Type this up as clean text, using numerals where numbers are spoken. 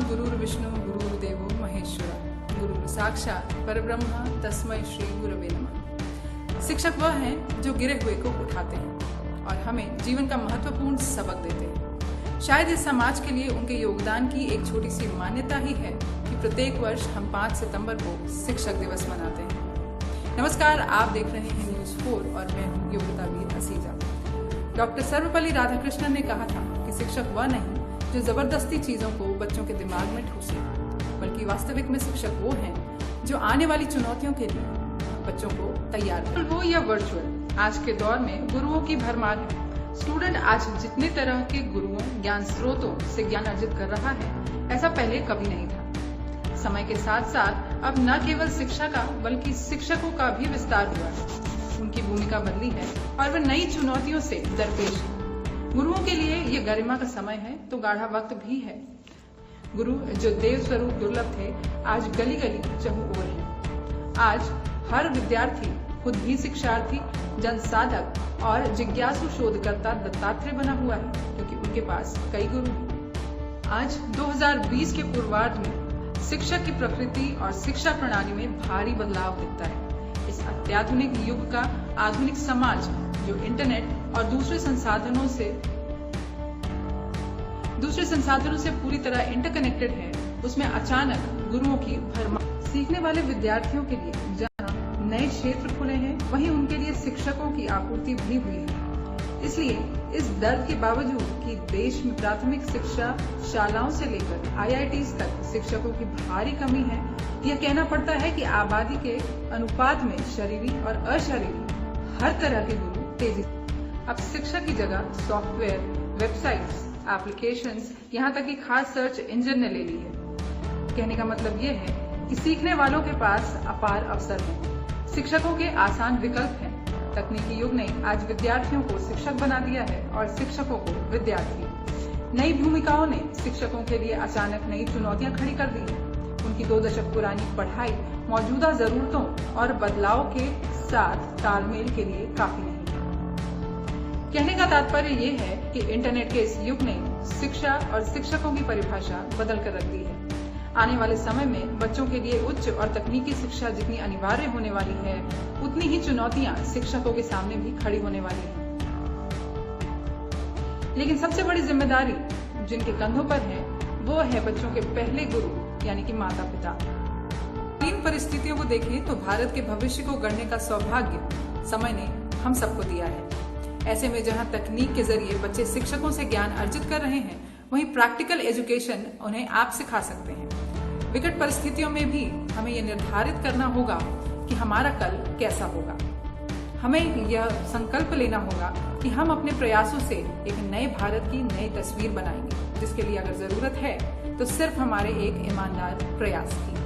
गुरुर्विष्णु गुरुर्देवो महेश्वर गुरु साक्षात परब्रह्म तस्मै श्री गुरवे नमः। शिक्षक वह हैं जो गिरे हुए को उठाते हैं और हमें जीवन का महत्वपूर्ण सबक देते हैं। शायद इस समाज के लिए उनके योगदान की एक छोटी सी मान्यता ही है कि प्रत्येक वर्ष हम 5 सितंबर को शिक्षक दिवस मनाते हैं। नमस्कार, आप देख रहे हैं न्यूज़ 4 और मैं हूँ योग्यतावीर असीजा। डॉक्टर सर्वपल्ली राधाकृष्णन ने कहा था कि शिक्षक वह नहीं जो जबरदस्ती चीजों को बच्चों के दिमाग में ठूसे, बल्कि वास्तविक में शिक्षक वो हैं जो आने वाली चुनौतियों के लिए बच्चों को तैयार करें। हो या वर्चुअल, आज के दौर में गुरुओं की भरमार है। स्टूडेंट आज जितने तरह के गुरुओं ज्ञान स्रोतों से ज्ञान अर्जित कर रहा है, ऐसा पहले कभी नहीं था। समय के साथ साथ अब न केवल शिक्षा का बल्कि शिक्षकों का भी विस्तार हुआ है। उनकी भूमिका बदली है और वह नई चुनौतियों से दरपेश है। गुरुओं के लिए ये गरिमा का समय है तो गाढ़ा वक्त भी है। गुरु जो देव स्वरूप दुर्लभ थे, आज गली गली चहु ओर हैं। आज हर विद्यार्थी खुद भी शिक्षार्थी, जन साधक और जिज्ञासु शोधकर्ता दत्तात्रेय बना हुआ है, क्योंकि उनके पास कई गुरु हैं। आज 2020 के पूर्वार्ध में शिक्षक की प्रकृति और शिक्षा प्रणाली में भारी बदलाव दिखता है। इस अत्याधुनिक युग का आधुनिक समाज जो इंटरनेट और दूसरे संसाधनों से पूरी तरह इंटरकनेक्टेड है, उसमें अचानक गुरुओं की भरमार। सीखने वाले विद्यार्थियों के लिए जहां नए क्षेत्र खुले हैं, वहीं उनके लिए शिक्षकों की आपूर्ति भी हुई है। इसलिए इस दर्द के बावजूद कि देश में प्राथमिक शिक्षा शालाओं से लेकर IITs तक शिक्षकों की भारी कमी है, यह कहना पड़ता है कि आबादी के अनुपात में शरीरी और अशरीरी हर तरह के गुरु तेजी से। अब शिक्षा की जगह सॉफ्टवेयर, वेबसाइट्स, एप्लीकेशंस, यहाँ तक कि खास सर्च इंजन ने ले ली है। कहने का मतलब यह है कि सीखने वालों के पास अपार अवसर है, शिक्षकों के आसान विकल्प हैं। तकनीकी युग ने आज विद्यार्थियों को शिक्षक बना दिया है और शिक्षकों को विद्यार्थी। नई भूमिकाओं ने शिक्षकों के लिए अचानक नई चुनौतियां खड़ी कर दी हैं। उनकी 2 दशक पुरानी पढ़ाई मौजूदा जरूरतों और बदलाव के साथ तालमेल के लिए काफी नहीं है। कहने का तात्पर्य ये है कि इंटरनेट के इस युग ने शिक्षा और शिक्षकों की परिभाषा बदल कर रख दी है। आने वाले समय में बच्चों के लिए उच्च और तकनीकी शिक्षा जितनी अनिवार्य होने वाली है, उतनी ही चुनौतियां शिक्षकों के सामने भी खड़ी होने वाली हैं। लेकिन सबसे बड़ी जिम्मेदारी जिनके कंधों पर है, वो है बच्चों के पहले गुरु यानी कि माता पिता। इन परिस्थितियों को देखें तो भारत के भविष्य को गढ़ने का सौभाग्य समय ने हम सबको दिया है। ऐसे में जहां तकनीक के जरिए बच्चे शिक्षकों से ज्ञान अर्जित कर रहे हैं, वहीं प्रैक्टिकल एजुकेशन उन्हें आप सिखा सकते हैं। विकट परिस्थितियों में भी हमें यह निर्धारित करना होगा कि हमारा कल कैसा होगा। हमें यह संकल्प लेना होगा कि हम अपने प्रयासों से एक नए भारत की नई तस्वीर बनाएंगे, जिसके लिए अगर जरूरत है तो सिर्फ हमारे एक ईमानदार प्रयास की।